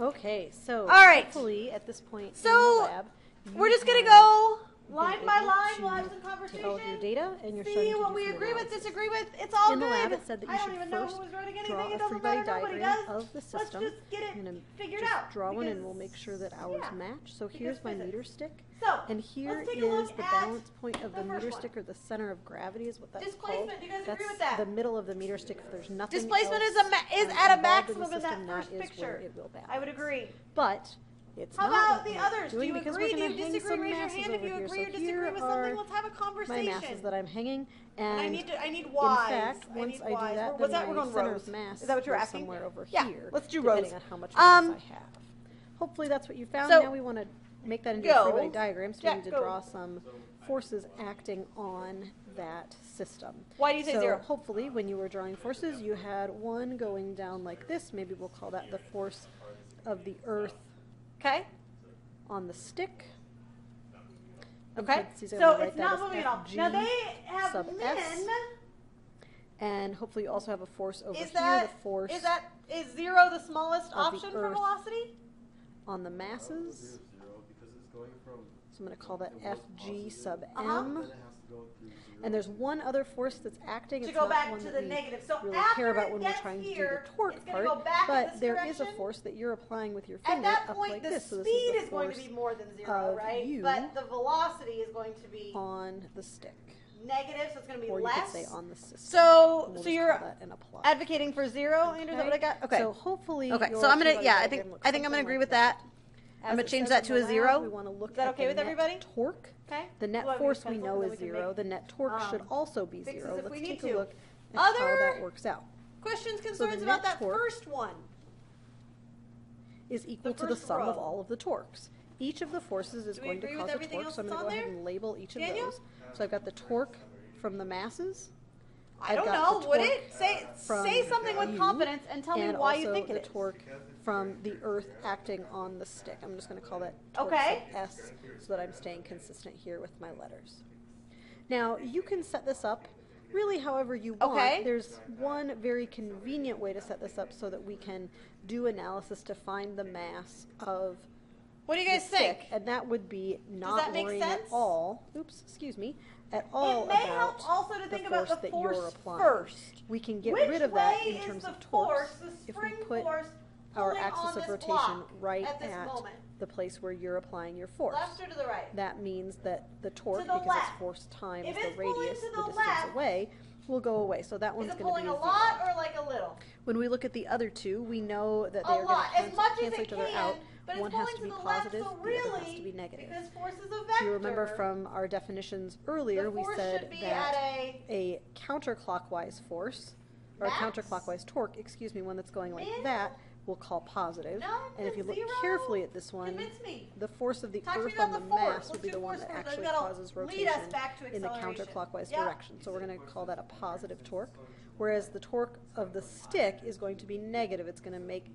Okay, so all right. hopefully at this point so in the lab, we're just going to go line by able line. to We'll have some take all of conversation. your data and you're See starting to what do we some agree with, analysis. disagree with. It's all In the good. lab, it said that you I don't should even know first who was writing draw anything. It a doesn't three-body matter. Nobody diagram does. of the Let's system. just get it I'm going to figured just out. draw one and because- we'll make sure that ours match. So here's my meter stick. So, And here let's take a is look the at balance point of the the first meter one. stick, or the center of gravity is what that's Displacement, called. do you guys That's agree with that? the middle of the meter stick. If there's nothing Displacement else is at a involved in maximum the in that system, first that is picture. where it will balance. I would agree. But it's How not about what the we're others? Do doing you because agree? we're Do gonna you hang disagree? some Raise your masses hand if over you here. agree So or disagree here with something. are Let's have a my conversation. masses that I'm hanging, And I and need in Y's. fact, once I do that, What's then that? We're my going center rows. of mass Is that what you're goes asking? somewhere over Yeah, here. let's do depending rows. on how much mass I have. Hopefully that's what you found. So, now we want to make that into go. a three-body diagram, so Jack, we need to go. draw some forces acting on that system. Why do you say so 0? Hopefully when you were drawing forces, you had one going down like this. Maybe we'll call that the force of the Earth Okay. on the stick. Okay. So it's not moving at all. Now they have sub min. S. And hopefully you also have a force over Is here. that The force is 0 the smallest the option for Earth. velocity? on the masses. So I'm going to call that FG sub Uh-huh. M. And there's one other force that's acting. To It's go not back one to that the we negative. So really after care about it when we're gets trying to do here, the torque it's gonna part. go back in But this there is a direction. force that you're applying with your At finger that up point, like the this. So speed this is going to force be more than 0, of right? you But the velocity is going to be on the stick. negative, so it's going to be Or less. you could say on the system. So, And we'll so just you're call that an apply. advocating for 0, Andrew? Is that what I got? Okay. So hopefully. Okay. your So I'm gonna. three-body Yeah, I diagram think looks I'm gonna something agree like with that. As I'm gonna it change says that to in a the 0. lab, we want to look Is that at okay the with net everybody? torque. Okay. The net Well, force we pencils, know then is we can 0. make, The net torque should also be fixes 0. if Let's we need take a to. look at how Other that works out. Questions, So the concerns about net that torque first one? is equal to the first sum of row. all of the torques. Each of the forces is Do we going to agree with cause a everything torque, else so I'm going that's to go on ahead there? and label each of Daniel? those. So I've got the torque from the masses. I don't got know. the Would torque it say from something with you, confidence and tell me and why you also think the it is? torque from the Earth acting on the stick. I'm just going to call that torque Okay. sub S so that I'm staying consistent here with my letters. Now, you can set this up really however you want. Okay. There's one very convenient way to set this up so that we can do analysis to find the mass of What do you the guys think? stick, and that would be not that make worrying sense? at all. Oops, excuse me. At all It may about help also to think about the that force you're applying. first. We can get Which rid of that way in is terms the of torques force, the if we spring put force our pulling axis on of this rotation block right at this at moment? the place where you're applying your force. Left or to the right? That means that the torque, To the because left. it's force times If the it's pulling radius, to the the distance left, away, will go away. So that Is one's it going to pulling be a a 0. lot or like a little? When we look at the other two, we know that A they are going lot. to As much as cancel it each other can, out. but One it's has pulling to be to the left, positive, so the other has really, to be negative. because force is a vector. If you remember from our definitions earlier, the we force said should be that at a counterclockwise force, or a Max? counterclockwise torque, excuse me, one that's going like Min? that, we'll call positive. No, And if you look 0? carefully at this one, Convince me. the force of the Talk to me Earth about on the the force. mass will What's be your the one force that force? actually That'll causes lead rotation us back to in the acceleration. counterclockwise Yeah. direction. So we're going to call that a positive torque. Whereas the torque of the stick is going to be negative. It's going to make,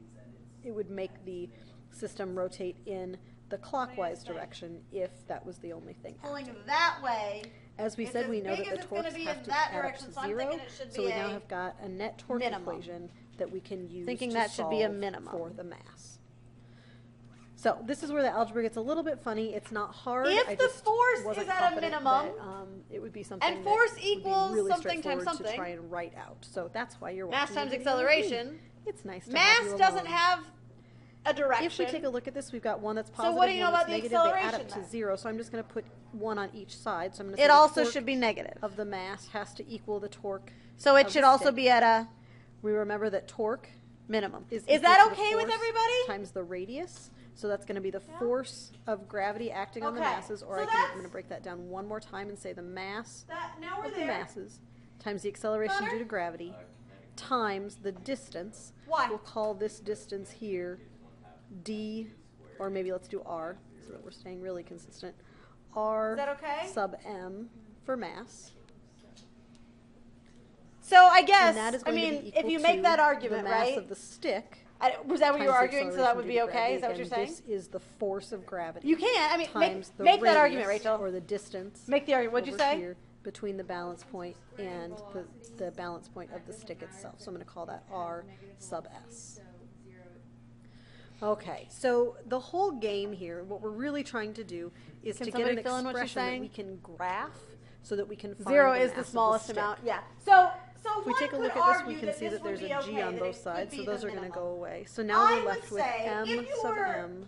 it would make the system rotate in the clockwise direction if that was the only thing. Pulling that way. As we It's said, as we know big that as the it's gonna torques be have in to that add up direction, to so I'm 0. thinking it should So be we now a have got a net torque minimum. equation that we can use Thinking to that should be a solve minimum. for the mass. So this is where the algebra gets a little bit funny. It's not hard. If I the just force wasn't is at a confident minimum, that, it would be something and that force would be equals really something times straightforward something. to try and write out. So that's why you're Mass watching times the video with me. acceleration. It's nice to have Mass you doesn't along. have a direction. If we take a look at this, we've got one that's So positive, what do you know one that's about the negative. They add acceleration up to then? 0. So I'm just going to put one on each side. So I'm going to It say the also torque should be negative. of the mass has to equal the torque. So it of should the also stick. be at a We remember that torque minimum. is Is equal that to the okay with force everybody? times the radius. So that's going to be the force of gravity acting on the Okay. masses. Or So I'm going to break that down one more time and say the mass Now we're of the there. masses times the acceleration Butter? due to gravity times the distance. Why? We'll call this distance here d, or maybe let's do r, so that we're staying really consistent. R Is that okay? sub m for mass. So I guess, And that is I going to mean, be if equal you make to that argument, the mass right? of the stick. Was that what you were times the arguing? So that would acceleration be due to okay? gravity. Is that what you're Again, saying? This is the force of gravity. You can. I mean, times the make that argument, radius, Rachel. or the distance. Make the argument. What'd you over say? Here between the balance point and the balance point of the stick itself. So I'm going to call that r sub s. Okay, so the whole game here, what we're really trying to do is Can to get somebody an fill in what she's expression that saying? we can graph so that we can find 0 the is mass the of smallest stick. amount. Yeah. So If we take a look at this, we can see that there's a G on both sides, so those are going to go away. So now I we're would left with say M if you sub were M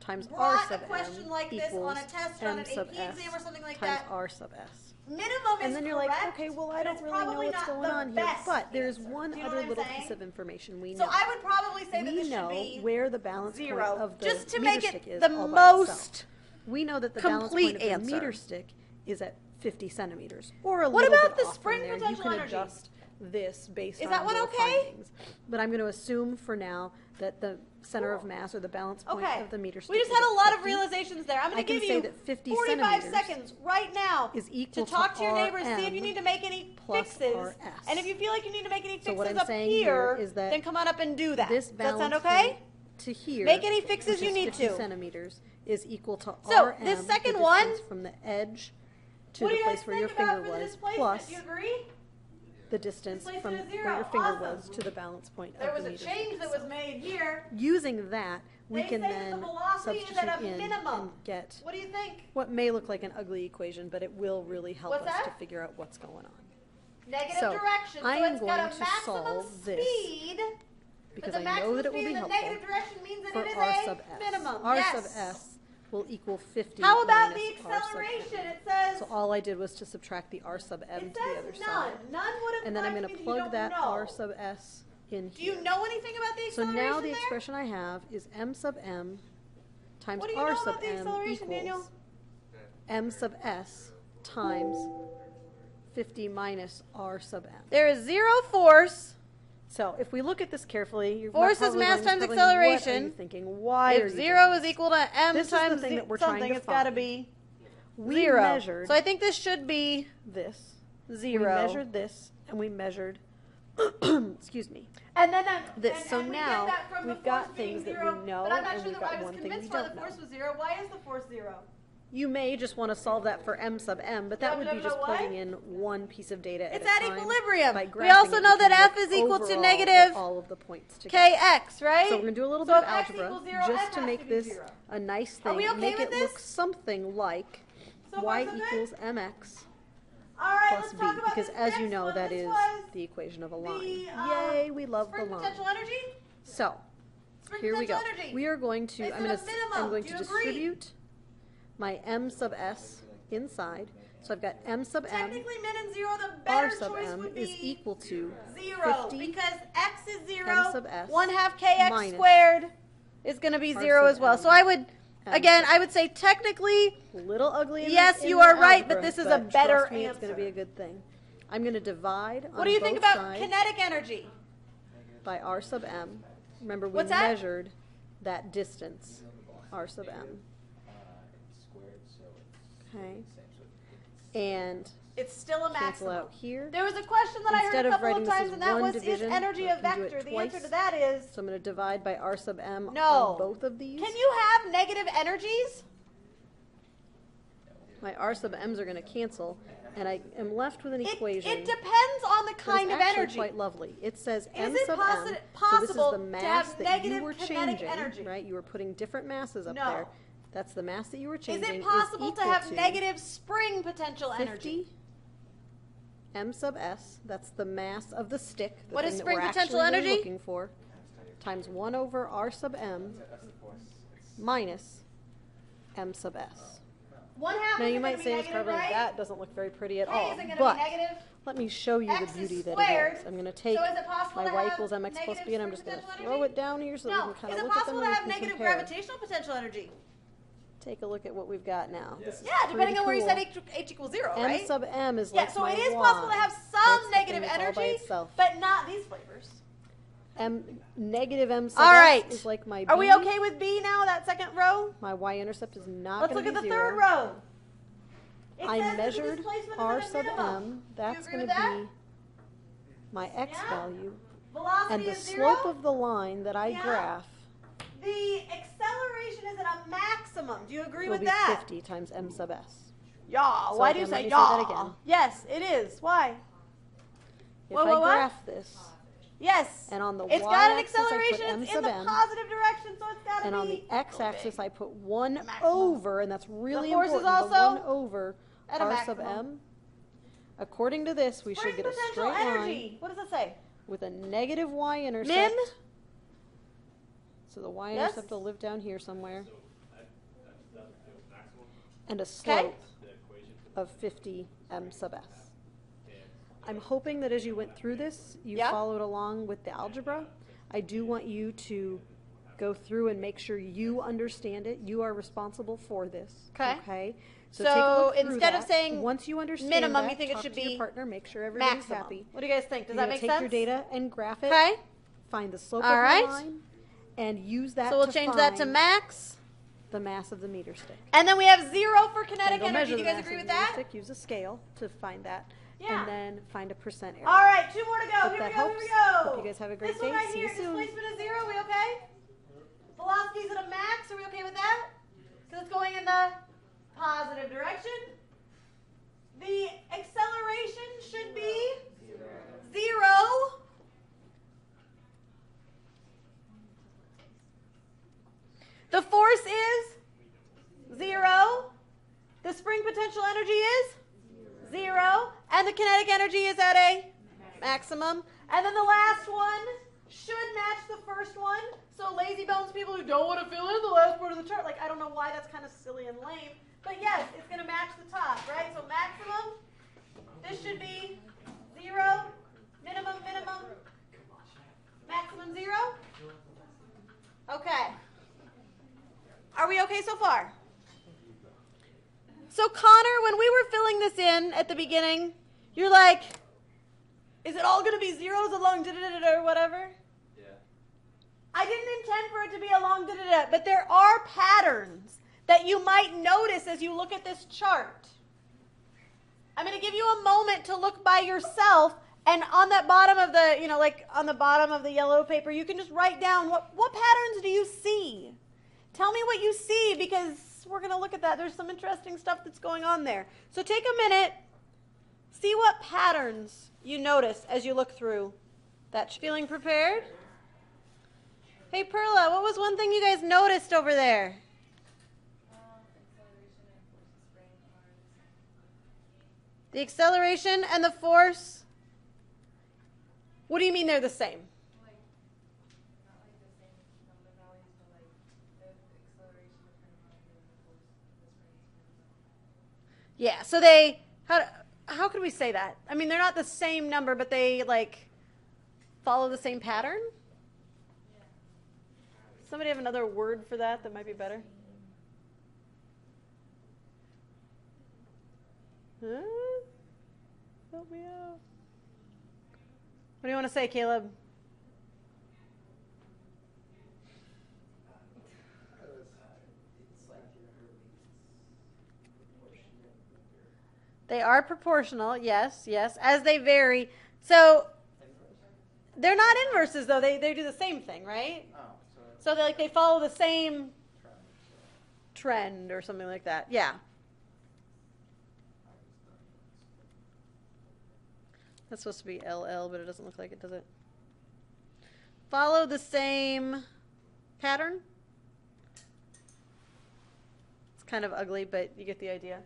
times R brought sub a question M like this equals on a test or on M an sub AP S exam or something like times that. R sub S. Minimum And is then you're correct, like, okay, well, I but don't it's really know probably what's not going the on here. best But there's answer. one Do you know other what I'm little saying? piece of information we So know. I would probably say that We this know should be where the balance 0, point of the just to meter make stick it is the all by most itself. We know that the balance point complete of the answer. meter stick is at 50 centimeters, or a What little about bit the off spring from there. potential You can energy? adjust this based Is on that one your okay? findings. But I'm going to assume for now that the center of mass or the balance point Okay. of the meter stick We just is had a at lot of 50. realizations there. I'm I going to can give say you that 50 45 centimeters seconds right now is equal to talk to to your neighbors, see if RM you need to make any plus fixes. RS. And if you feel like you need to make any So fixes what I'm up saying here, here is that then come on up and do that. This Does that sound balance okay? point to here, Make any fixes which you is need 50 to. centimeters, is equal to So, RM, this second the one, distance from the edge to What the do you guys place where your think about finger for the was, displacement? plus Do you agree? the distance Displacement from is 0. where your finger Awesome. was to the balance point There of was the a meter change stick that was itself. made here. Using that, we They can say that then the velocity is substitute at a in minimum. and get What do you think? what may look like an ugly equation, but it will really help What's us that? to figure out what's going on. Negative So, direction. I So am it's going got a to maximum solve this speed. Because but the I know maximum that it will speed be in the helpful negative direction means that for it is R a sub S. minimum. R yes. sub S will equal 50 How about minus the R sub acceleration? M. It says So all I did was to subtract the R sub M it to the says other none. side. None would have And then I'm going to plug that R sub S in Do here. you know anything about the So acceleration now the there? expression I have is M sub M times What do you R know sub about the M acceleration, Daniel? equals M sub S times 50 minus R sub M. There is 0 force. So if we look at this carefully, you're Force is probably mass going, times What are acceleration. you thinking? Why are If you 0 doing is this? equal to M This is the times thing that we're trying something, to it's got to find. be We 0. measured So I think this should be this. 0. We measured this, and we measured, excuse me, And then this. and So we get now that from the we've got force being things that 0, we know, but I'm not and sure we've that got I was one thing we convinced why don't the know. force was 0. Why is the force 0? You may just want to solve that for M sub M, but that Yep, would yep, be just yep, what? plugging in one piece of data It's at at a time. equilibrium. By We graphing also it, know we can that F look is equal to overall negative at all of the points together. Kx, right? So we're going to do a little So bit of if X algebra equals 0, just F to has make be this 0. a nice Are thing. we okay Make with it look this? something like So far, y so good? equals mx All right, plus let's b, talk about because this as you next know, one. that This is was the equation of a line. the, Yay, we love the spring line. potential energy. So Spring here we go. potential energy. We are going to. It's I'm at going a to. minimum. I'm going Do to you agree? distribute my m sub s inside. So I've got m sub m. Technically, min and 0, the R better sub choice m would is be equal to 0 50 because x is 0. M sub S 1/2 kx minus squared is going to be R 0 sub as well. M So I would, M again, sub I would say technically, little ugly. In yes, the, you in are the right, algebra, but this is a but better trust me, it's going to be answer. a good thing. I'm going to divide. What do you think both about sides kinetic energy? by r sub m. Remember, we What's that? measured that distance, r sub m. Okay, and It's still a cancel maximum. out here. There was a question that I Instead heard a of couple writing of this times, as and that one was, division, is energy I a can do it vector? The answer twice. to that is So I'm going to divide by r sub m no. on both of these. Can you have negative energies? My r sub m's are going to cancel, and I am left with an equation. It depends on the that is kind of actually energy. quite lovely. It says Is m it sub m. So this is possible the to mass have that negative you were kinetic changing, energy? right? You were putting different masses up No. there. That's the mass that you were Is changing. it possible to have equal negative spring potential 50 energy? m sub s. That's the mass of the stick. The What thing is that spring we're potential actually really energy? looking for, times 1 over r sub m minus m sub s. 1/2 Now isn't you might gonna say, be Ms. negative, Karbeling, right? that doesn't look very pretty at K all. isn't going to But be negative. let me show you the X is beauty that squared. it is. I'm going to take So is it possible my to y have equals mx plus negative b, and I'm spring just going to potential throw energy? it down here so No. that we can kind Is of it look at them possible to and we have can negative compare. gravitational potential energy? Take a look at what we've got now. This is Yeah, depending pretty on where you cool. said h equals 0, M right? sub m is Yeah, like so my it is y. possible to have That's some the negative thing, it's all by energy, itself. but not these flavors. Negative m sub All s right. is like my b. Are we okay with B now, that second row? My y-intercept is not Let's going look to at be the 0. third row. It I says that the measured displacement r is at a sub minimum. m. That's agree going with to that? be my x Yeah. value. Velocity And the is slope 0. of the line that I Yeah. graph The acceleration is at a maximum. Do you agree will with be that? 50 times m sub s. Yeah. So Why do you again, let say me say that yeah? again. Yes, it is. Why? If Whoa, I whoa, what? graph this Yes. And on the it's got an y-axis, I put acceleration. m It's sub in the m. positive direction, so it's got to be. And on the x-axis, I put 1 Maximum. over, and that's really The force is important, the also 1 over at a r sub maximum. m. According to this, we Spring should get a potential straight energy. line What does it say? with a negative y-intercept. Min. So the y-intercept Yes. will live down here somewhere. And a Okay. slope of 50 m sub s. I'm hoping that as you went through this, you Yeah. followed along with the algebra. I do want you to go through and make sure you understand it. You are responsible for this. Okay. Okay. So take a look through instead of that. saying once you understand minimum, that, you think it talk should to your be partner, make sure everybody's maximum. happy. What do you guys think? Does You're that make take sense? your data and graph it. Okay. Find the slope All of right. your line and use that So we'll to change that to find max. the mass of the meter stick. And then we have 0 for kinetic Then go energy. measure Do you the guys mass agree of with the meter that? stick, use a scale to find that. Yeah. And then find a percent error. All right, 2 more to go. Hope Here that we go. helps. Here we go. Hope you guys have a great this one day. right See here, you soon. displacement is 0. We okay? Velocity's at a max. Are we okay with that? Because it's going in the positive direction. The acceleration should be 0. The force is 0. The spring potential energy is 0. And the kinetic energy is at a maximum. And then the last one should match the first one. So lazy bones people who don't want to fill in the last part of the chart, like I don't know why that's kind of silly and lame. But yes, it's going to match the top, right? So maximum, this should be 0. Minimum, maximum 0. Okay. Are we okay so far? So Connor, when we were filling this in at the beginning, you're like, is it all going to be zeros along da-da-da-da or whatever? Yeah. I didn't intend for it to be a long da-da-da, but there are patterns that you might notice as you look at this chart. I'm going to give you a moment to look by yourself, and on that bottom of the, like on the bottom of the yellow paper, you can just write down what patterns do you see? Tell me what you see, because we're going to look at that. There's some interesting stuff that's going on there. So take a minute, see what patterns you notice as you look through that. Feeling prepared? Hey, Perla, what was one thing you guys noticed over there? The acceleration and the force. What do you mean they're the same? Yeah, so they, how could we say that? I mean, they're not the same number, but they, follow the same pattern? Somebody have another word for that that might be better? Huh? Help me out. What do you want to say, Caleb? They are proportional, yes, as they vary. So they're not inverses, though. They do the same thing, right? Oh, So they follow the same trend or something like that. Yeah. That's supposed to be LL, but it doesn't look like it, does it? Follow the same pattern. It's kind of ugly, but you get the idea.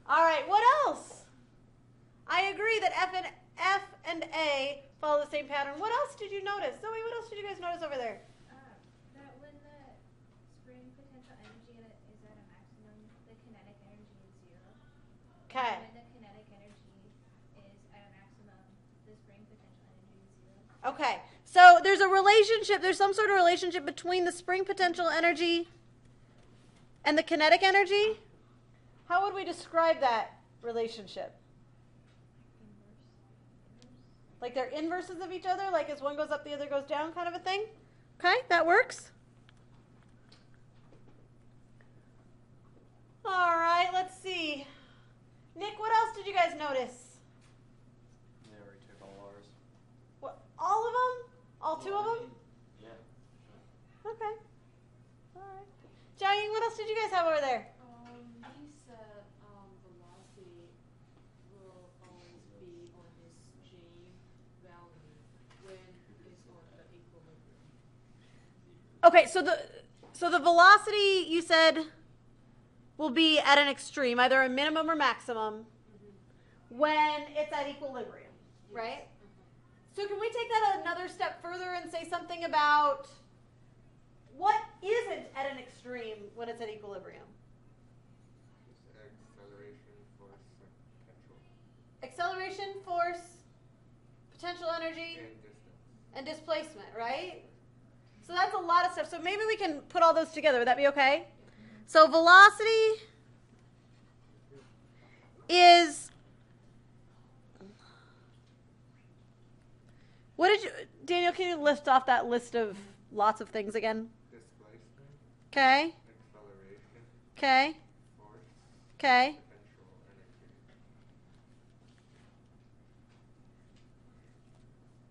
All right, what else? I agree that F and A follow the same pattern. What else did you notice? Zoe, what else did you guys notice over there? That when the spring potential energy is at a maximum, the kinetic energy is 0. Okay. And when the kinetic energy is at a maximum, the spring potential energy is 0. Okay. So there's a relationship, there's some sort of relationship between the spring potential energy and the kinetic energy? How would we describe that relationship? Like they're inverses of each other? Like as one goes up, the other goes down kind of a thing? Okay, that works. All right, let's see. Nick, what else did you guys notice? Yeah, we took all ours. What, all of them? All 2 of them? Yeah. Okay. All right. Jiaying, what else did you guys have over there? He said velocity will always be on this G value when Okay, so the velocity you said will be at an extreme, either a minimum or maximum, when it's at equilibrium, right? So can we take that another step further and say something about what isn't at an extreme when it's at equilibrium? Acceleration, force, potential energy, and displacement, right? So that's a lot of stuff. So maybe we can put all those together. Would that be okay? So velocity is, what did you, Daniel, can you lift off that list of lots of things again? Displacement. Okay. Acceleration. Okay. Force. Okay. Potential energy.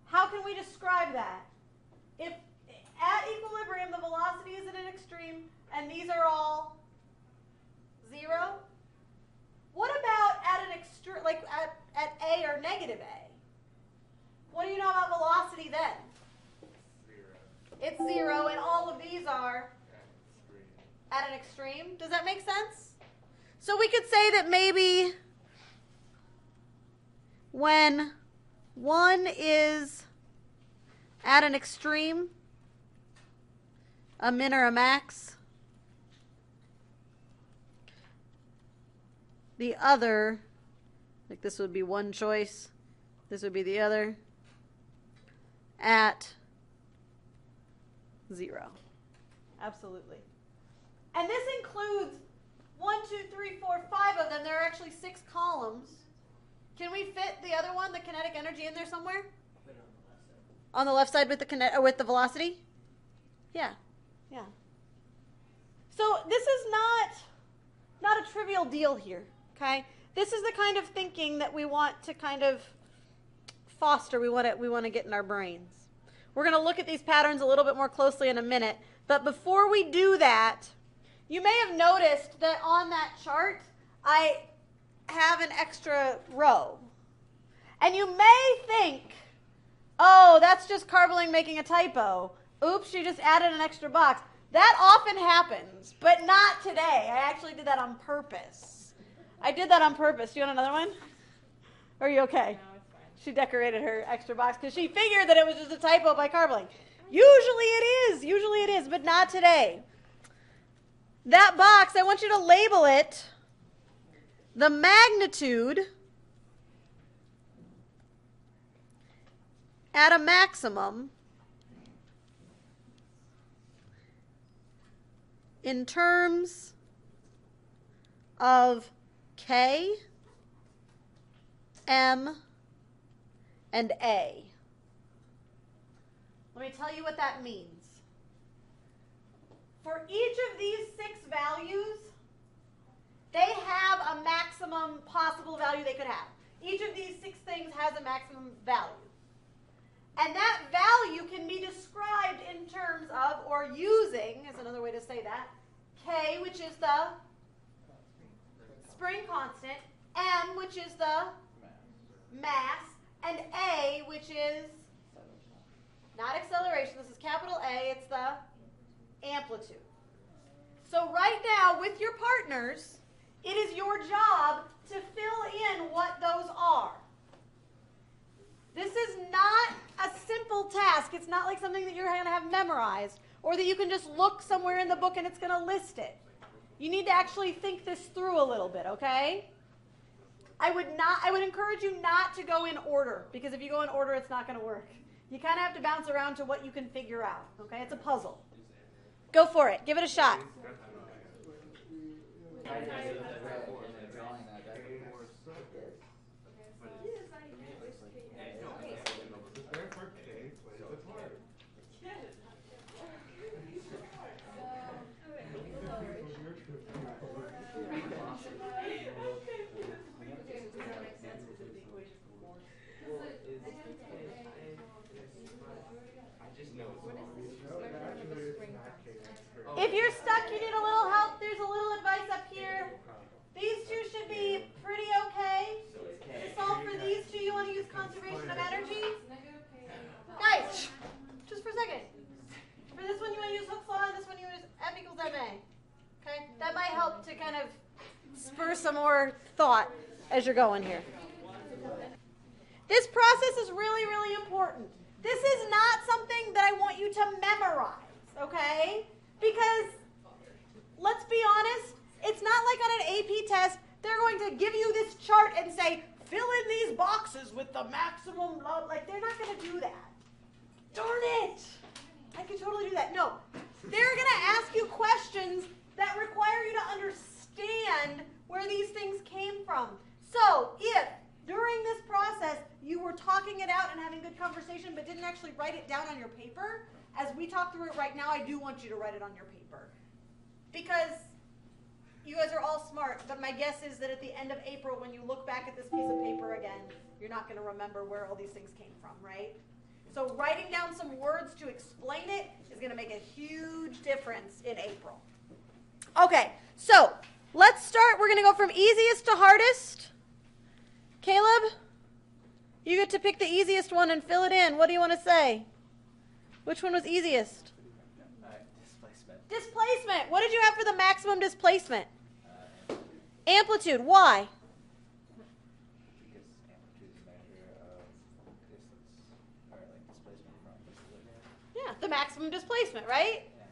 How can we describe that? If at equilibrium the velocity is at an extreme and these are all 0, what about at an extreme, like at A or negative A? What do you know about velocity then? 0. It's 0 and all of these are Extreme. at an extreme. Does that make sense? So we could say that maybe when one is at an extreme, a min or a max, the other, like this would be one choice, this would be the other, at 0. Absolutely. And this includes 1, 2, 3, 4, 5 of them. There are actually 6 columns. Can we fit the other one, the kinetic energy, in there somewhere? On the left side with the with the velocity? Yeah. Yeah. So this is not a trivial deal here, okay? This is the kind of thinking that we want to kind of foster. We want to get in our brains. We're going to look at these patterns a little bit more closely in a minute, but before we do that, you may have noticed that on that chart I have an extra row. And you may think, oh, that's just Karbeling making a typo. Oops, she just added an extra box. That often happens, but not today. I actually did that on purpose. I did that on purpose. Do you want another one? Or are you okay? No, it's fine. She decorated her extra box because she figured that it was just a typo by Karbeling. Usually it is, but not today. That box, I want you to label it the magnitude at a maximum in terms of K, M, and A. Let me tell you what that means. For each of these 6 values, they have a maximum possible value they could have. Each of these 6 things has a maximum value. And that value can be described in terms of, or using, is another way to say that, K, which is the spring constant, M, which is the mass, and A, which is not acceleration, this is capital A, it's the amplitude. So right now, with your partners, it is your job to fill in what those are. This is not a simple task. It's not like something that you're going to have memorized or that you can just look somewhere in the book and it's going to list it. You need to actually think this through a little bit, okay? I would encourage you not to go in order, because if you go in order, it's not going to work. You kind of have to bounce around to what you can figure out, okay? It's a puzzle. Go for it. Give it a shot. If you're stuck, you need a little help, there's a little advice up here. These two should be pretty okay. To solve for these two, you want to use conservation of energy. Guys, just for a second. For this one, you want to use Hooke's law. as you're going here. This process is really, really important. This is not something that I want you to memorize, okay? Because, let's be honest, it's not like on an AP test, they're going to give you this chart and say, fill in these boxes with the maximum love. Like, they're not going to do that. Darn it! I could totally do that. No. They're going to ask you questions that require you to understand where these things came from. So, if during this process you were talking it out and having good conversation but didn't actually write it down on your paper, as we talk through it right now, I do want you to write it on your paper. Because you guys are all smart, but my guess is that at the end of April, when you look back at this piece of paper again, you're not going to remember where all these things came from, right? So writing down some words to explain it is going to make a huge difference in April. Okay, so let's start. We're going to go from easiest to hardest. Caleb, you get to pick the easiest one and fill it in. What do you want to say? Which one was easiest? Displacement. Displacement. What did you have for the maximum displacement? Amplitude. Why? Because amplitude is a measure of distance, or like displacement from this to there. Yeah, the maximum displacement, right? Yeah.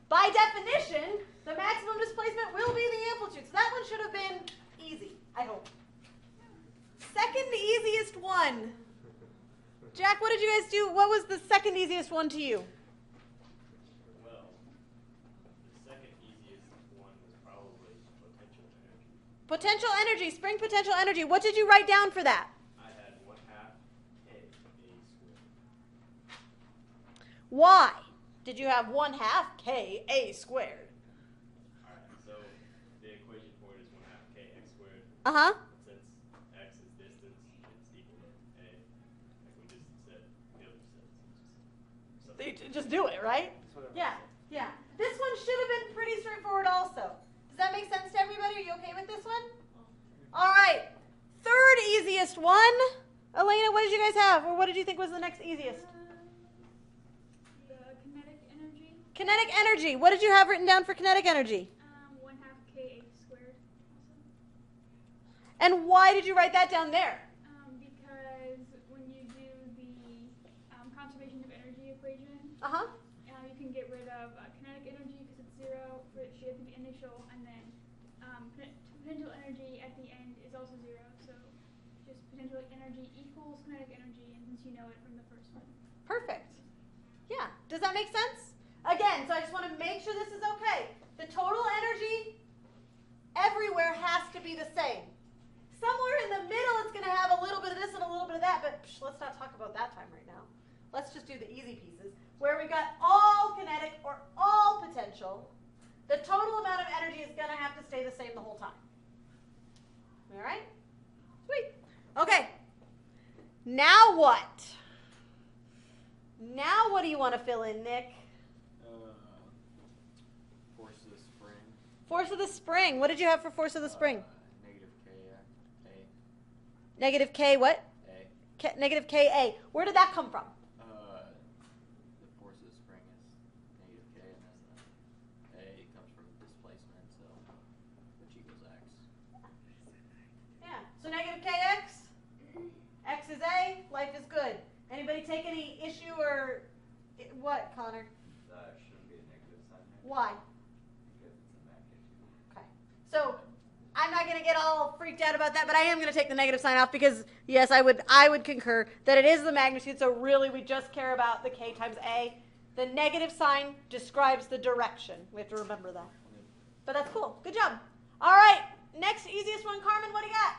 By definition, the maximum displacement will be the amplitude. So that one should have been easy, I hope. Second easiest one. Jack, what did you guys do? What was the second easiest one to you? Well, the second easiest one was probably potential energy. Potential energy, spring potential energy. What did you write down for that? I had 1/2 K A squared. Why did you have 1/2 K A squared? Alright, so the equation for it is 1/2 K X squared. Uh-huh. Since X is distance, it's equal to A. Like we just said, the other said. So you just do it, right? Yeah, yeah. This one should have been pretty straightforward also. Does that make sense to everybody? Are you okay with this one? All right. Third easiest one. Elena, what did you guys have? Or what did you think was the next easiest? The kinetic energy, Kinetic energy. What did you have written down for kinetic energy? 1/2 Ka squared. And why did you write that down there? Because when you do the conservation of energy equation, Uh-huh. you can get rid of kinetic energy because it's 0 for it should be initial, and then potential energy at the end is also 0. So just potential energy equals kinetic energy, and since you know it from the first one. Perfect. Yeah. Does that make sense? Again, so I just want to make sure this is okay. The total energy everywhere has to be the same. Somewhere in the middle, it's going to have a little bit of this and a little bit of that, but let's not talk about that time right now. Let's just do the easy pieces, where we've got all kinetic or all potential. The total amount of energy is going to have to stay the same the whole time. All right? Sweet. Okay. Now what? Now what do you want to fill in, Nick? Force of the spring. Force of the spring. What did you have for force of the spring? Negative K A. Negative K what? A. Negative Ka. Where did that come from? The force of the spring is negative K, and then the A comes from displacement, so which equals X. Yeah. So negative Kx. X is A. Life is good. Anybody take any issue or what, Connor? That shouldn't be a negative sign here. Why? Because it's a magnitude. Okay. So I'm not going to get all freaked out about that, but I am going to take the negative sign off because, yes, I would concur that it is the magnitude, so really we just care about the K times A. The negative sign describes the direction. We have to remember that. But that's cool. Good job. All right. Next easiest one, Carmen, what do you got?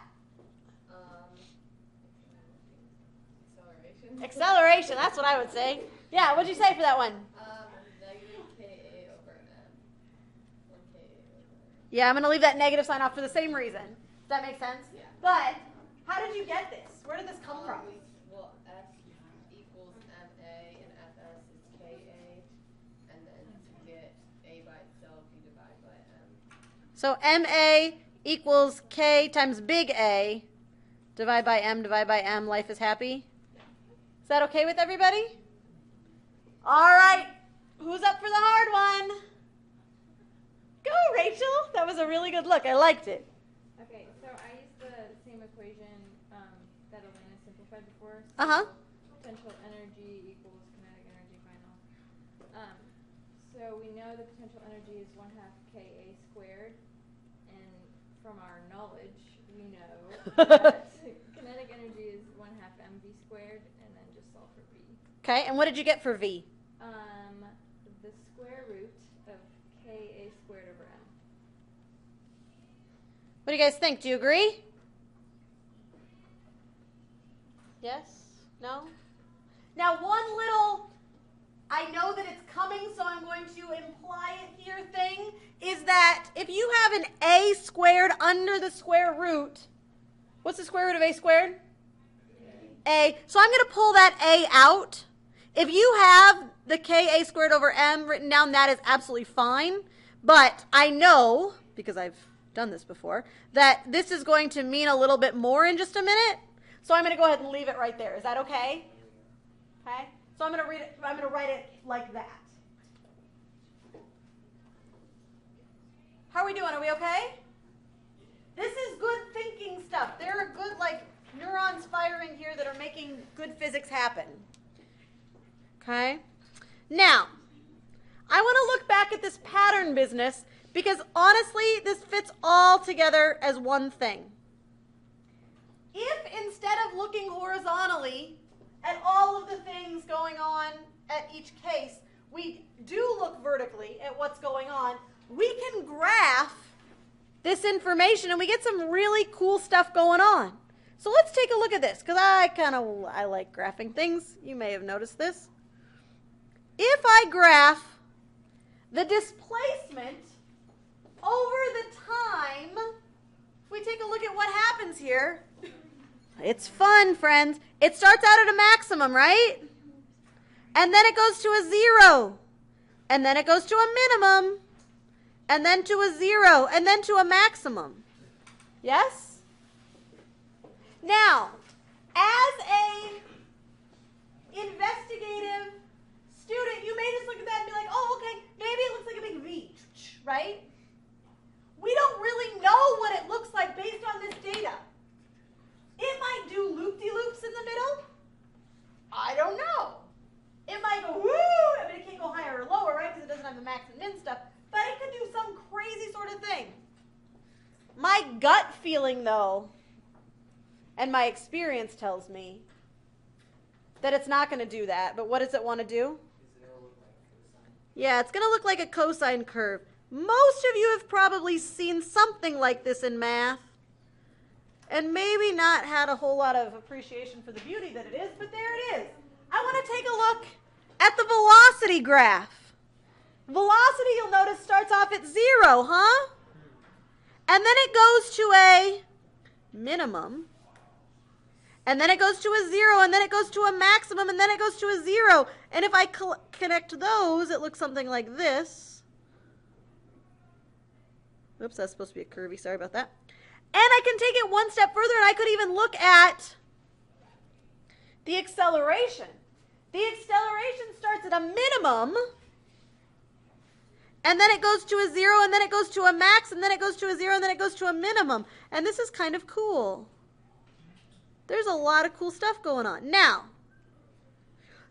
Acceleration. Acceleration. That's what I would say. Yeah, what'd you say for that one? Negative Ka over M. 1 Ka over M. Yeah, I'm going to leave that negative sign off for the same reason. Does that make sense? Yeah. But how did you get this? Where did this come from? Well, X equals MA and FS is KA, and then to get A by itself, you divide by M. So MA equals K times big A. Divide by M, life is happy. Is that okay with everybody? All right. Who's up for the hard one? Go, Rachel. That was a really good look. I liked it. I Okay, so I used the same equation that Elena simplified before. So Uh-huh. potential energy equals kinetic energy final. So we know the potential energy is 1/2 Ka squared, and from our knowledge, we know that kinetic energy is 1/2 mv squared, and then just solve for v. Okay, and what did you get for V? The square root of Ka squared over m. What do you guys think? Do you agree? Yes? No? Now, one little, I know that it's coming, so I'm going to imply it here thing, is that if you have an a squared under the square root, what's the square root of a squared? A. So I'm going to pull that a out. If you have the Ka squared over m written down, that is absolutely fine. But I know, because I've done this before, that this is going to mean a little bit more in just a minute. So I'm going to go ahead and leave it right there. Is that okay? Okay? So I'm going to read it, I'm going to write it like that. How are we doing? Are we okay? This is good thinking stuff. There are good, like, neurons firing here that are making good physics happen. Okay? Now, I want to look back at this pattern business because honestly, this fits all together as one thing. If instead of looking horizontally at all of the things going on at each case, we do look vertically at what's going on, we can graph this information and we get some really cool stuff going on. So let's take a look at this because I like graphing things. You may have noticed this. If I graph the displacement over the time, if we take a look at what happens here, it's fun, friends. It starts out at a maximum, right? And then it goes to a 0. And then it goes to a minimum. And then to a 0. And then to a maximum. Yes? Now, as a investigative student, you may just look at that and be like, oh, okay, maybe it looks like a big V, right? We don't really know what it looks like based on this data. It might do loop-de-loops in the middle. I don't know. It might go, woo! I mean, it can't go higher or lower, right, because it doesn't have the max and min stuff. But it could do some crazy sort of thing. My gut feeling, though, and my experience tells me that it's not going to do that. But what does it want to do? Yeah, it's going to look like a cosine curve. Most of you have probably seen something like this in math and maybe not had a whole lot of appreciation for the beauty that it is, but there it is. I want to take a look at the velocity graph. Velocity, you'll notice, starts off at 0, huh? And then it goes to a minimum. And then it goes to a 0, and then it goes to a maximum, and then it goes to a 0. And if I connect those, it looks something like this. Oops, that's supposed to be a curvy. Sorry about that. And I can take it one step further, and I could even look at the acceleration. The acceleration starts at a minimum, and then it goes to a 0, and then it goes to a max, and then it goes to a 0, and then it goes to a minimum. And this is kind of cool. There's a lot of cool stuff going on. Now,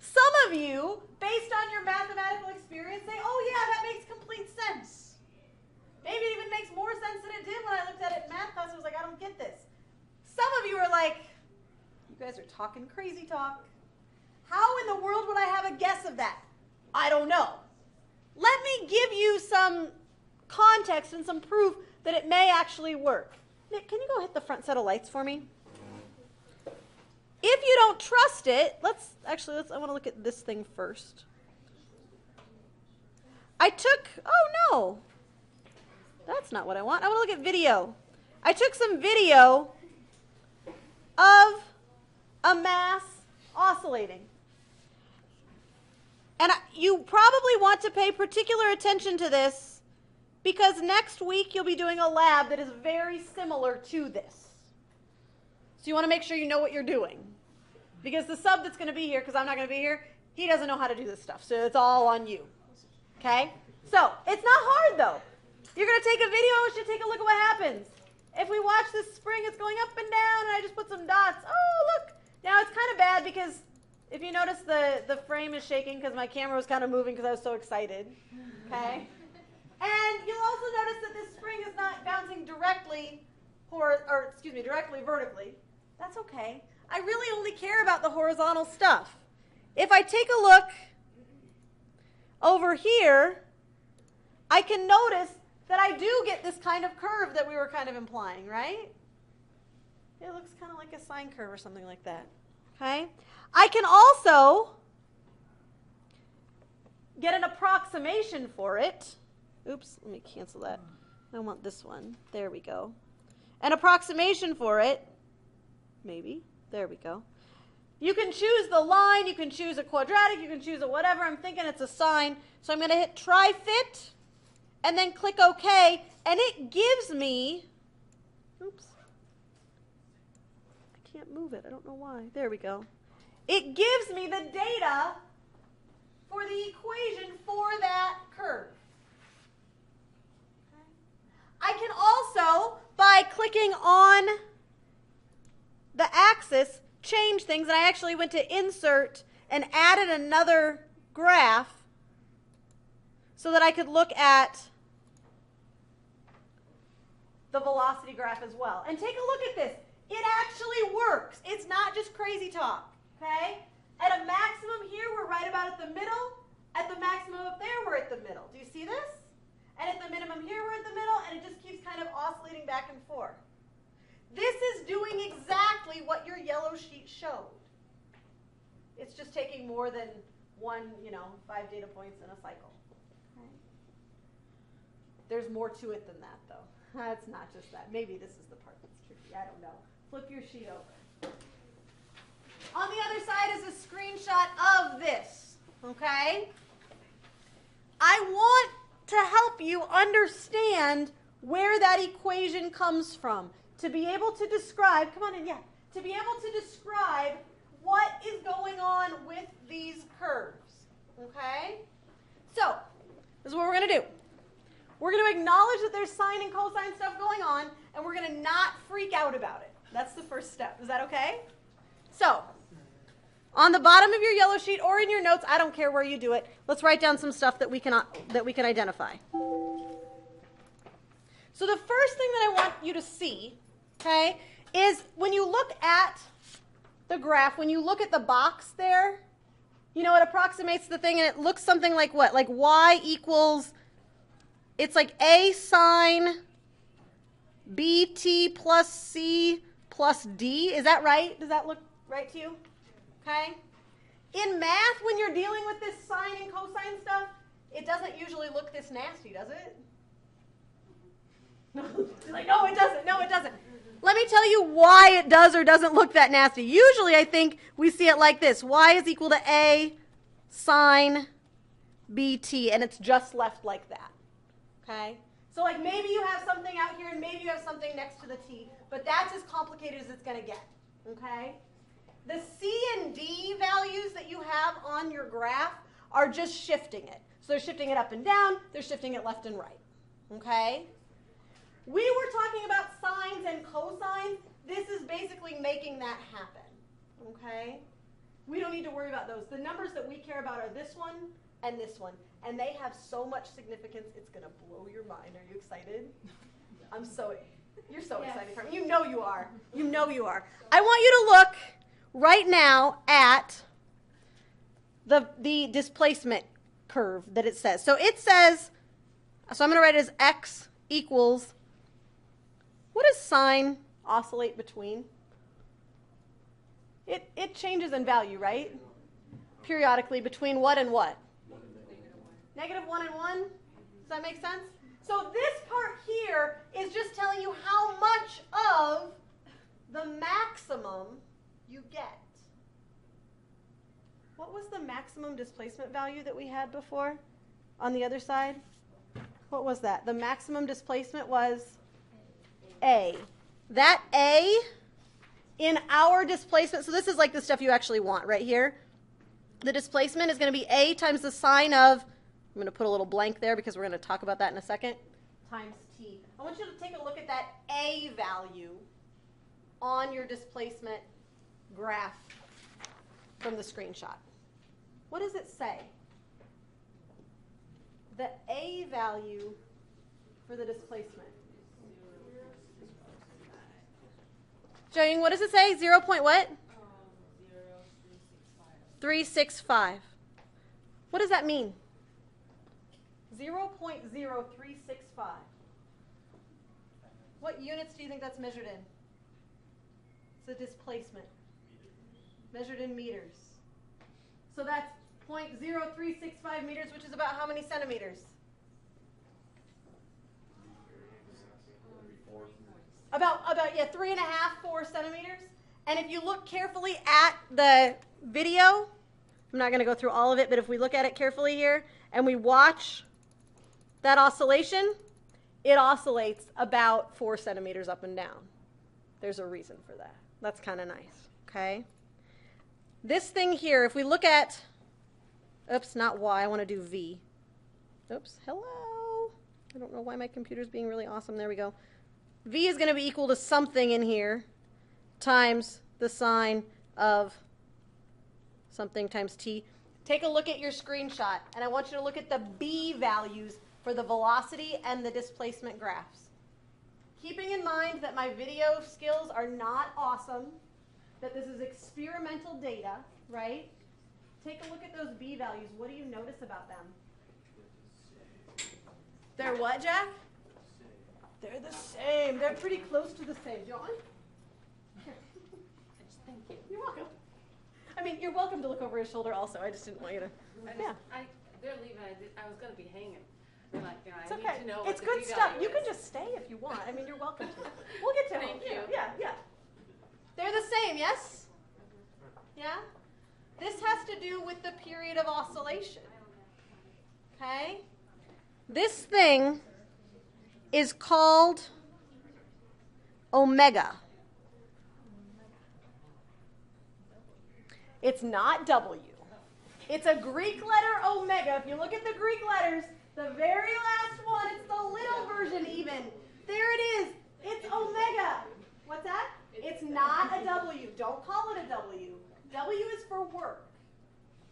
some of you, based on your mathematical experience, say, oh yeah, that makes complete sense. Maybe it even makes more sense than it did when I looked at it in math class. I was like, I don't get this. Some of you are like, you guys are talking crazy talk. How in the world would I have a guess of that? I don't know. Let me give you some context and some proof that it may actually work. Nick, can you go hit the front set of lights for me? If you don't trust it, I want to look at this thing first. Oh no, that's not what I want. I want to look at video. I took some video of a mass oscillating. And you probably want to pay particular attention to this because next week you'll be doing a lab that is very similar to this. So you want to make sure you know what you're doing. Because the sub that's going to be here, because I'm not going to be here, he doesn't know how to do this stuff. So it's all on you. Okay? So it's not hard, though. You're going to take a video and should take a look at what happens. If we watch this spring, it's going up and down, and I just put some dots. Oh, look. Now it's kind of bad because if you notice the frame is shaking because my camera was kind of moving because I was so excited. Okay? And you'll also notice that this spring is not bouncing directly directly vertically. That's okay. I really only care about the horizontal stuff. If I take a look over here, I can notice that I do get this kind of curve that we were kind of implying, right? It looks kind of like a sine curve or something like that. Okay? I can also get an approximation for it. Oops, let me cancel that. I want this one. There we go. An approximation for it. Maybe. There we go. You can choose the line. You can choose a quadratic. You can choose a whatever. I'm thinking it's a sine. So I'm going to hit try fit and then click OK. And it gives me, oops, I can't move it. I don't know why. There we go. It gives me the data for the equation for that curve. I can also, by clicking on the axis, change things. And I actually went to insert and added another graph so that I could look at the velocity graph as well. And take a look at this. It actually works. It's not just crazy talk. Okay? At a maximum here, we're right about at the middle. At the maximum up there, we're at the middle. Do you see this? And at the minimum here, we're at the middle, and it just keeps kind of oscillating back and forth. This is doing exactly what your yellow sheet showed. It's just taking more than 5 data points in a cycle. Okay. There's more to it than that, though. It's not just that. Maybe this is the part that's tricky. I don't know. Flip your sheet over. On the other side is a screenshot of this. Okay? I want to help you understand where that equation comes from. To be able to describe, come on in, yeah. To be able to describe what is going on with these curves. Okay? So, this is what we're going to do. We're going to acknowledge that there's sine and cosine stuff going on, and we're going to not freak out about it. That's the first step. Is that okay? So, on the bottom of your yellow sheet or in your notes, I don't care where you do it, let's write down some stuff that we can identify. So the first thing that I want you to see, okay, is when you look at the graph, when you look at the box there, it approximates the thing, and it looks something like what? Like y equals, it's like a sine bt plus c plus d. Is that right? Does that look right to you? Okay? In math, when you're dealing with this sine and cosine stuff, it doesn't usually look this nasty, does it? No, it doesn't. No, it doesn't. Let me tell you why it does or doesn't look that nasty. Usually, I think we see it like this. Y is equal to a sine bt, and it's just left like that. Okay? So, like, maybe you have something out here, and maybe you have something next to the t, but that's as complicated as it's going to get. Okay? The C and D values that you have on your graph are just shifting it. So they're shifting it up and down. They're shifting it left and right. Okay? We were talking about sines and cosines. This is basically making that happen. Okay? We don't need to worry about those. The numbers that we care about are this one and this one. And they have so much significance, it's going to blow your mind. Are you excited? You're so excited for me. You know you are. You know you are. I want you to look right now at the displacement curve that it says. So it says, so I'm going to write it as x equals, what does sine oscillate between? It changes in value, right? Periodically between what and what? -1 and 1? Does that make sense? So this part here is just telling you how much of the maximum you get. What was the maximum displacement value that we had before on the other side? What was that? The maximum displacement was A. That A in our displacement, so this is like the stuff you actually want right here. The displacement is going to be A times the sine of, I'm going to put a little blank there because we're going to talk about that in a second. times t. I want you to take a look at that A value on your displacement graph from the screenshot. What does it say? The A value for the displacement. Jane, what does it say? 0 point what? 365. What does that mean? 0.0365. What units do you think that's measured in? It's a displacement. Measured in meters. So that's 0.0365 meters, which is about how many centimeters? About 3.5, 4 centimeters. And if you look carefully at the video, I'm not going to go through all of it, but if we look at it carefully here and we watch that oscillation, it oscillates about 4 centimeters up and down. There's a reason for that. That's kind of nice, okay? This thing here, if we look at, oops, not Y, I want to do V. Oops, hello. I don't know why my computer's being really awesome. There we go. V is going to be equal to something in here times the sine of something times t. Take a look at your screenshot, and I want you to look at the B values for the velocity and the displacement graphs. Keeping in mind that my video skills are not awesome, that this is experimental data, right? Take a look at those B values. What do you notice about them? They're what, Jack? They're the same. They're pretty close to the same. John? Thank you. You're welcome. I mean, you're welcome to look over his shoulder also. I just didn't want you to. Yeah. They're leaving. I was going to be hanging. They're like, It's I okay. need to know It's what good the B stuff. value You can is. just stay if you want. I mean, you're welcome to. We'll get to them. Thank you. Yeah. They're the same, yes? Yeah? This has to do with the period of oscillation. Okay? This thing is called omega. It's not W. It's a Greek letter omega. If you look at the Greek letters, the very last one, it's the little version even. There it is. It's omega. What's that? It's not a W. Don't call it a W. W is for work,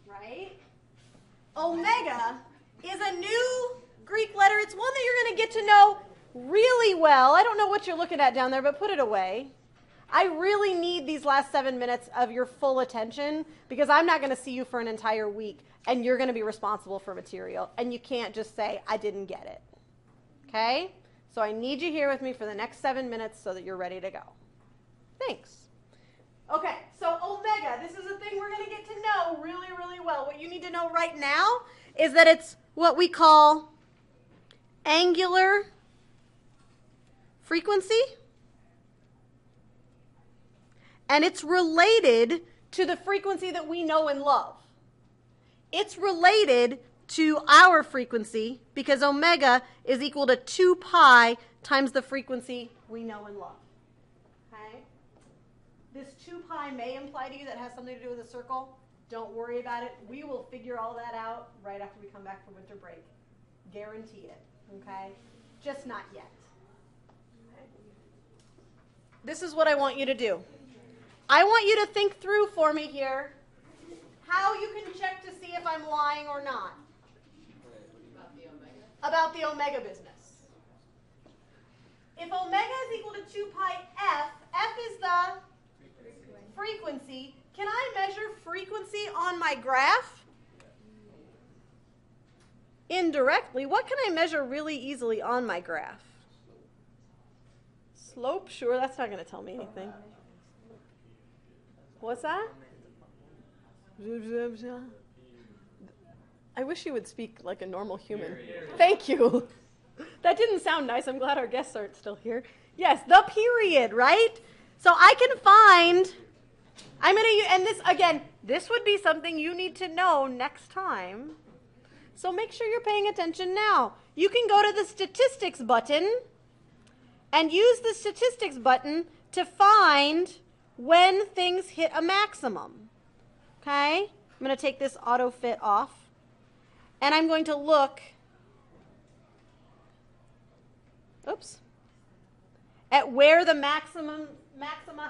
right? Omega is a new Greek letter. It's one that you're going to get to know really well. I don't know what you're looking at down there, but put it away. I really need these last 7 minutes of your full attention because I'm not going to see you for an entire week, and you're going to be responsible for material, and you can't just say, I didn't get it. Okay? So I need you here with me for the next 7 minutes so that you're ready to go. Thanks. Okay, so omega, this is a thing we're going to get to know really, really well. What you need to know right now is that it's what we call angular frequency. And it's related to the frequency that we know and love. It's related to our frequency because omega is equal to 2 pi times the frequency we know and love. Okay? This 2 pi may imply to you that has something to do with a circle. Don't worry about it. We will figure all that out right after we come back from winter break. Guarantee it. Okay? Just not yet. Okay? This is what I want you to do. I want you to think through for me here how you can check to see if I'm lying or not about the omega business. If omega is equal to 2 pi f, f is the frequency. Can I measure frequency on my graph? Indirectly. What can I measure really easily on my graph? Slope? Sure, that's not going to tell me anything. What's that? I wish you would speak like a normal human. Thank you. That didn't sound nice. I'm glad our guests aren't still here. Yes, the period, right? So I can find, I'm going to, and this, again, this would be something you need to know next time. So make sure you're paying attention now. You can go to the statistics button and use the statistics button to find when things hit a maximum. Okay? I'm going to take this auto fit off. And I'm going to look oops, at where the maxima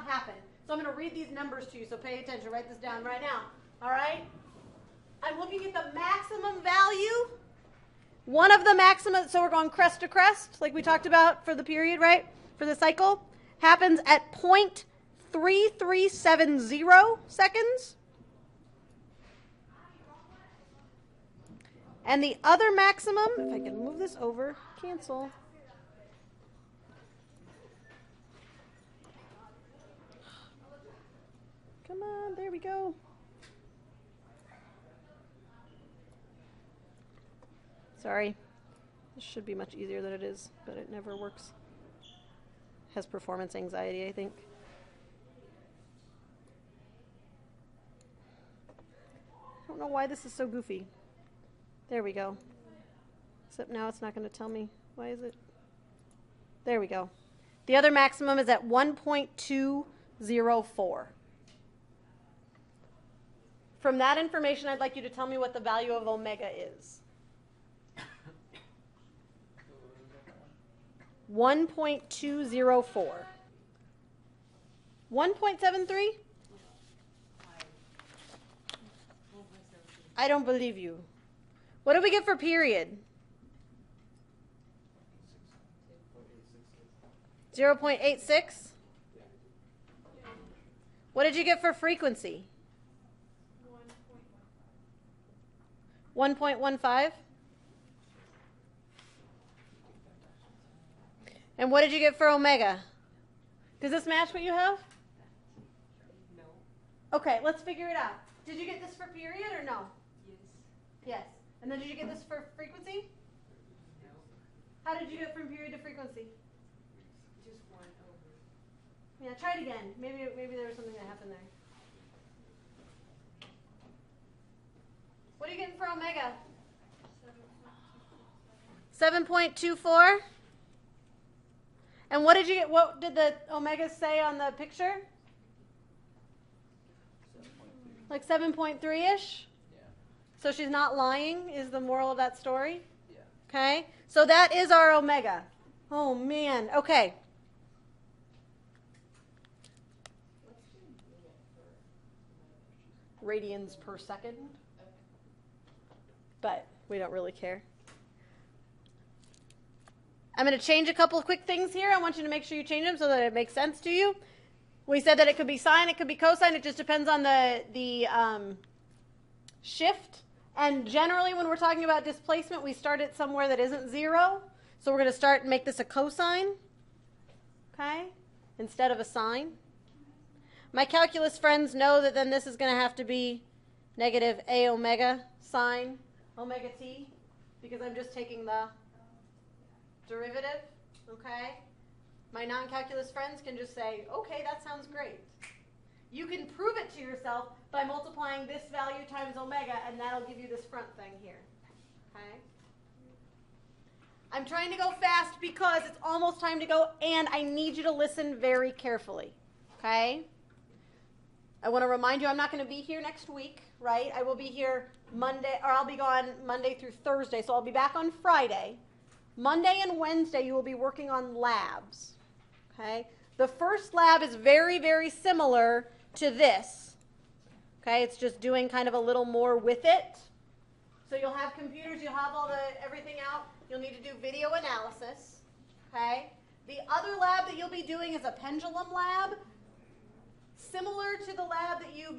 happen. So I'm going to read these numbers to you, so pay attention. Write this down right now. All right? I'm looking at the maximum value. One of the maxima, so we're going crest to crest, like we talked about for the period, right? For the cycle, happens at 0.3370 seconds. And the other maximum, if I can move this over, cancel. Come on, there we go. Sorry. This should be much easier than it is, but it never works. Has performance anxiety, I think. I don't know why this is so goofy. There we go. Except now it's not going to tell me. Why is it? There we go. The other maximum is at 1.204. From that information, I'd like you to tell me what the value of omega is. 1.204. 1.73? I don't believe you. What do we get for period? 0.86? What did you get for frequency? 1.15? And what did you get for omega? Does this match what you have? No. Okay, let's figure it out. Did you get this for period or no? Yes. Yes. And then did you get this for frequency? No. How did you get from period to frequency? Just 1 over. Yeah, try it again. Maybe there was something that happened there. What are you getting for omega? 7.24. And what did you get? What did the omega say on the picture? 7.2. Like 7.3-ish? Yeah. So she's not lying, is the moral of that story? Yeah. Okay? So that is our omega. Oh, man. Okay. Radians per second. But we don't really care. I'm going to change a couple of quick things here. I want you to make sure you change them so that it makes sense to you. We said that it could be sine, it could be cosine. It just depends on the shift. And generally, when we're talking about displacement, we start it somewhere that isn't 0. So we're going to start and make this a cosine, okay, instead of a sine. My calculus friends know that then this is going to have to be negative a omega sine omega t, because I'm just taking the derivative, okay? My non-calculus friends can just say, okay, that sounds great. You can prove it to yourself by multiplying this value times omega, and that'll give you this front thing here, okay? I'm trying to go fast because it's almost time to go, and I need you to listen very carefully, okay? I want to remind you I'm not going to be here next week, right? I will be here Monday, or I'll be gone Monday through Thursday, so I'll be back on Friday. Monday and Wednesday, you will be working on labs, okay? The first lab is very, very similar to this, okay? It's just doing kind of a little more with it. So you'll have computers, you'll have everything out. You'll need to do video analysis, okay? The other lab that you'll be doing is a pendulum lab, similar to the lab that you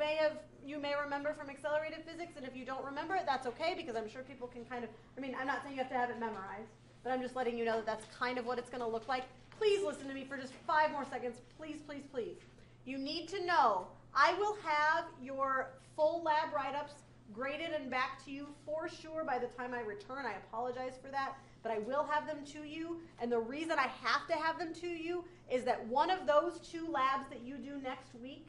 may remember from accelerated physics. And if you don't remember it, that's okay, because I'm sure people can kind of, I'm not saying you have to have it memorized, but I'm just letting you know that that's kind of what it's going to look like. Please listen to me for just 5 more seconds. Please, please, please. You need to know, I will have your full lab write-ups graded and back to you for sure by the time I return. I apologize for that, but I will have them to you. And the reason I have to have them to you is that one of those 2 labs that you do next week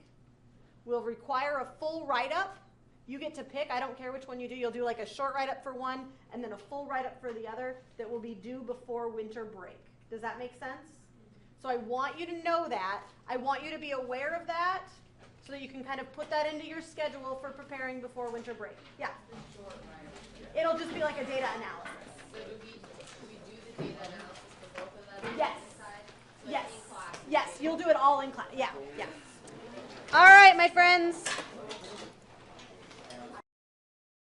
will require a full write-up. You get to pick. I don't care which one you do. You'll do like a short write-up for one and then a full write-up for the other that will be due before winter break. Does that make sense? So I want you to know that. I want you to be aware of that so that you can kind of put that into your schedule for preparing before winter break. Yeah? It'll just be like a data analysis. So do we do the data analysis for both of them? Yes. do it all in class. Yeah, yeah. All right, my friends.